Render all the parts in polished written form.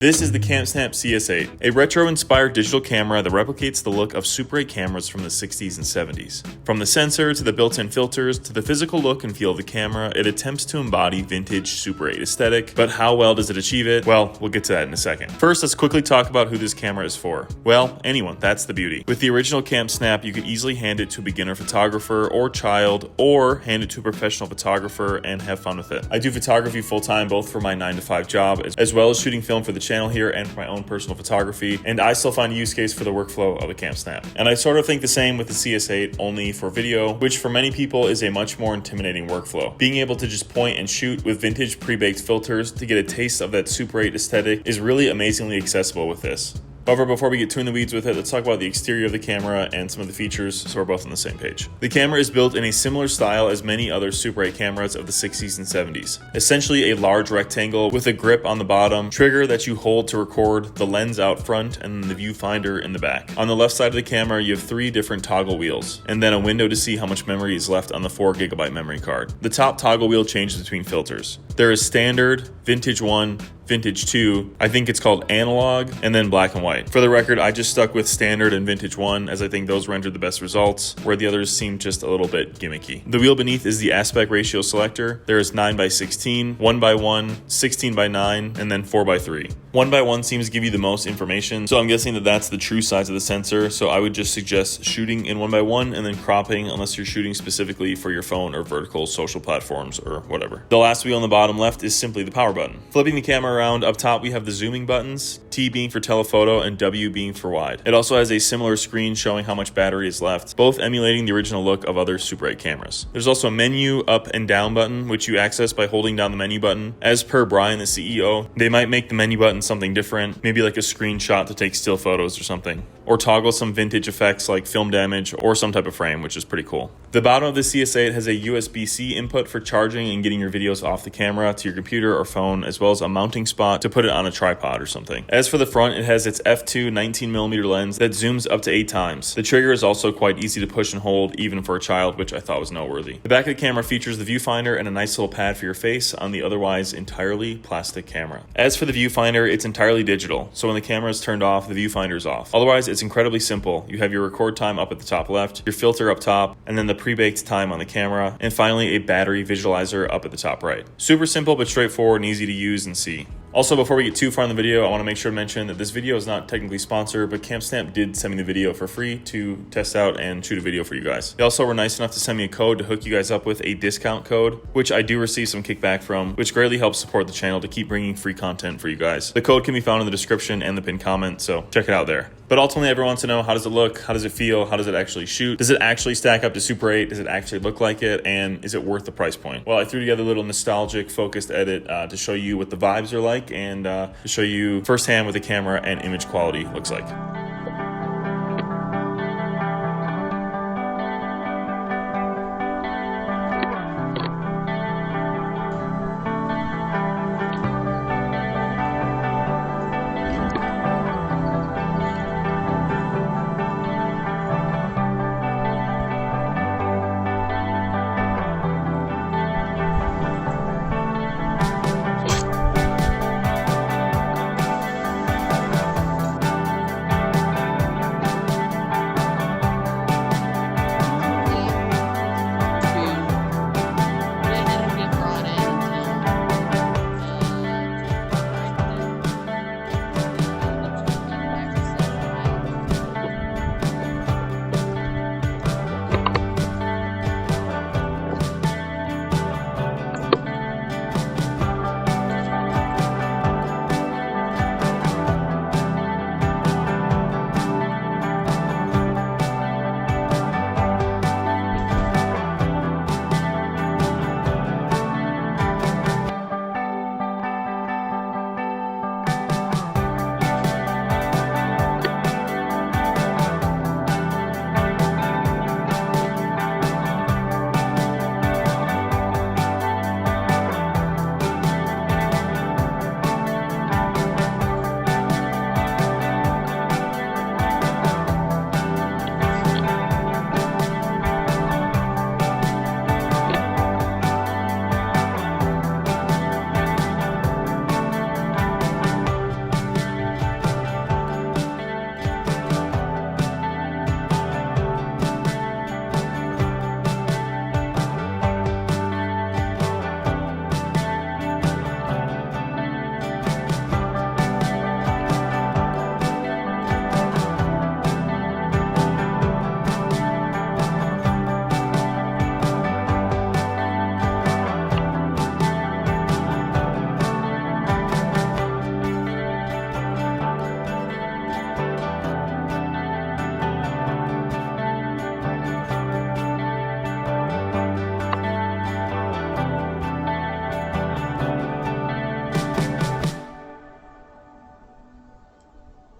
This is the Campsnap CS8, a retro-inspired digital camera that replicates the look of Super 8 cameras from the 60s and 70s. From the sensor to the built-in filters to the physical look and feel of the camera, it attempts to embody vintage Super 8 aesthetic, but how well does it achieve it? Well, we'll get to that in a second. First, let's quickly talk about who this camera is for. Well, anyone, that's the beauty. With the original Campsnap, you could easily hand it to a beginner photographer or child, or hand it to a professional photographer and have fun with it. I do photography full-time, both for my 9-to-5 job, as well as shooting film for the channel here and for my own personal photography, and I still find a use case for the workflow of a Campsnap. And I sort of think the same with the CS8, only for video, which for many people is a much more intimidating workflow. Being able to just point and shoot with vintage pre-baked filters to get a taste of that Super 8 aesthetic is really amazingly accessible with this. However, before we get too in the weeds with it, let's talk about the exterior of the camera and some of the features so we're both on the same page. The camera is built in a similar style as many other Super 8 cameras of the 60s and 70s. Essentially a large rectangle with a grip on the bottom, trigger that you hold to record, the lens out front, and the viewfinder in the back. On the left side of the camera, you have 3 different toggle wheels, and then a window to see how much memory is left on the 4GB memory card. The top toggle wheel changes between filters. There is standard, vintage 1, vintage 2, I think it's called analog, and then black and white. For the record, I just stuck with standard and vintage 1 as I think those rendered the best results, where the others seem just a little bit gimmicky. The wheel beneath is the aspect ratio selector. There is 9x16, 1x1, 16x9, and then 4x3. 1x1 seems to give you the most information, so I'm guessing that that's the true size of the sensor, so I would just suggest shooting in 1x1 and then cropping unless you're shooting specifically for your phone or vertical social platforms or whatever. The last wheel on the bottom left is simply the power button. Flipping the camera around, up top we have the zooming buttons, T being for telephoto and W being for wide. It also has a similar screen showing how much battery is left, both emulating the original look of other Super 8 cameras. There's also a menu up and down button, which you access by holding down the menu button. As per Brian, the CEO, they might make the menu button something different, maybe like a screenshot to take still photos or something, or toggle some vintage effects like film damage or some type of frame, which is pretty cool. The bottom of the CS8 has a USB-C input for charging and getting your videos off the camera to your computer or phone, as well as a mounting spot to put it on a tripod or something. As for the front, it has its f2 19mm lens that zooms up to 8 times. The trigger is also quite easy to push and hold, even for a child, which I thought was noteworthy. The back of the camera features the viewfinder and a nice little pad for your face on the otherwise entirely plastic camera. As for the viewfinder, it's entirely digital, so when the camera is turned off, the viewfinder is off. Otherwise, it's incredibly simple. You have your record time up at the top left, your filter up top, and then the pre-baked time on the camera, and finally a battery visualizer up at the top right. Super simple but straightforward and easy to use and see. Also, before we get too far in the video, I want to make sure to mention that this video is not technically sponsored, but Campsnap did send me the video for free to test out and shoot a video for you guys. They also were nice enough to send me a code to hook you guys up with a discount code, which I do receive some kickback from, which greatly helps support the channel to keep bringing free content for you guys. The code can be found in the description and the pinned comment, so check it out there. But ultimately, everyone wants to know, how does it look? How does it feel? How does it actually shoot? Does it actually stack up to Super 8? Does it actually look like it? And is it worth the price point? Well, I threw together a little nostalgic focused edit to show you what the vibes are like and to show you firsthand what the camera and image quality looks like.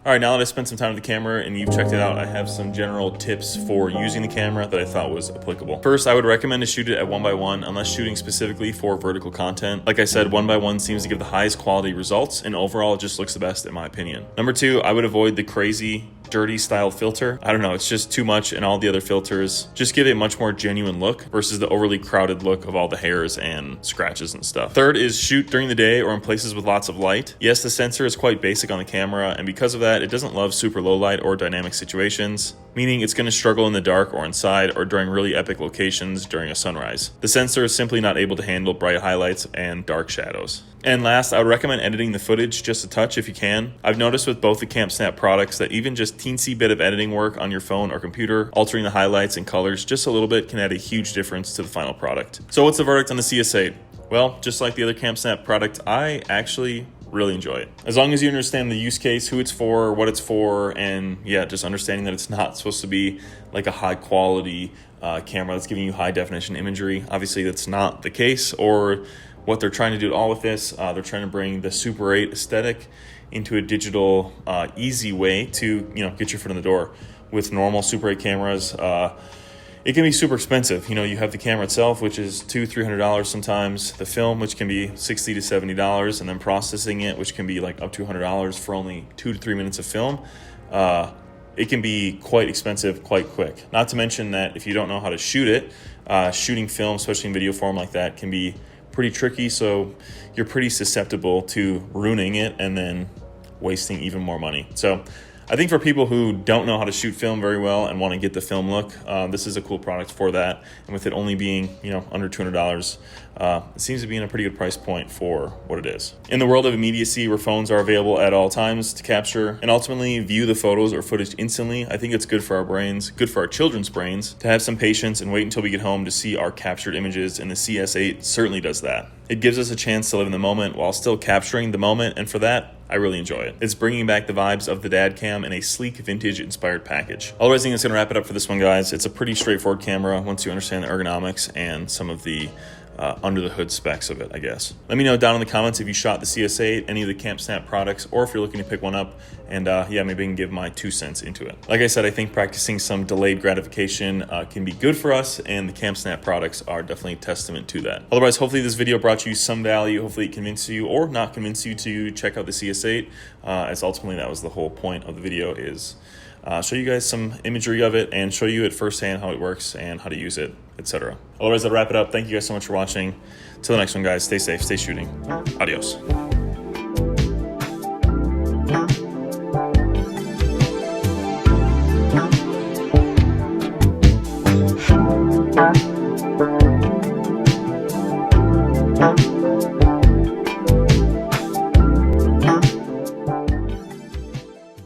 All right, now that I spent some time with the camera and you've checked it out, I have some general tips for using the camera that I thought was applicable. First, I would recommend to shoot it at 1x1 unless shooting specifically for vertical content. Like I said, 1x1 seems to give the highest quality results, and overall it just looks the best in my opinion. Number two, I would avoid the crazy dirty style filter. I don't know, it's just too much, and all the other filters just give a much more genuine look versus the overly crowded look of all the hairs and scratches and stuff. Third is shoot during the day or in places with lots of light. Yes, the sensor is quite basic on the camera, and because of that, it doesn't love super low light or dynamic situations, meaning it's going to struggle in the dark or inside or during really epic locations during a sunrise. The sensor is simply not able to handle bright highlights and dark shadows. And last, I would recommend editing the footage just a touch if you can. I've noticed with both the Campsnap products that even just teensy bit of editing work on your phone or computer, altering the highlights and colors just a little bit, can add a huge difference to the final product. So what's the verdict on the CS8? Well, just like the other Campsnap product, I actually really enjoy it. As long as you understand the use case, who it's for, what it's for, and yeah, just understanding that it's not supposed to be like a high quality camera that's giving you high definition imagery. Obviously that's not the case, or what they're trying to do all with this, they're trying to bring the Super 8 aesthetic into a digital, easy way to get your foot in the door. With normal Super 8 cameras, it can be super expensive. You have the camera itself, which is $200-300 sometimes. The film, which can be $60 to $70, and then processing it, which can be like up to $100 for only 2 to 3 minutes of film. It can be quite expensive quite quick. Not to mention that if you don't know how to shoot it, shooting film, especially in video form like that, can be pretty tricky, so you're pretty susceptible to ruining it and then wasting even more money. So I think for people who don't know how to shoot film very well and want to get the film look, this is a cool product for that. And with it only being under $200, it seems to be in a pretty good price point for what it is. In the world of immediacy, where phones are available at all times to capture and ultimately view the photos or footage instantly, I think it's good for our brains, good for our children's brains, to have some patience and wait until we get home to see our captured images, and the CS8 certainly does that. It gives us a chance to live in the moment while still capturing the moment, and for that, I really enjoy it. It's bringing back the vibes of the dad cam in a sleek, vintage-inspired package. Otherwise, I think that's going to wrap it up for this one, guys. It's a pretty straightforward camera once you understand the ergonomics and some of the under-the-hood specs of it, I guess. Let me know down in the comments if you shot the CS8, any of the Campsnap products, or if you're looking to pick one up, and yeah, maybe I can give my 2 cents into it. Like I said, I think practicing some delayed gratification can be good for us, and the Campsnap products are definitely a testament to that. Otherwise, hopefully this video brought you some value. Hopefully it convinced you or not convinced you to check out the CS8, as ultimately that was the whole point of the video, is show you guys some imagery of it and show you at firsthand how it works and how to use it, etc. Otherwise, I'll wrap it up. Thank you guys so much for watching. Till the next one, guys, stay safe, stay shooting. Adios.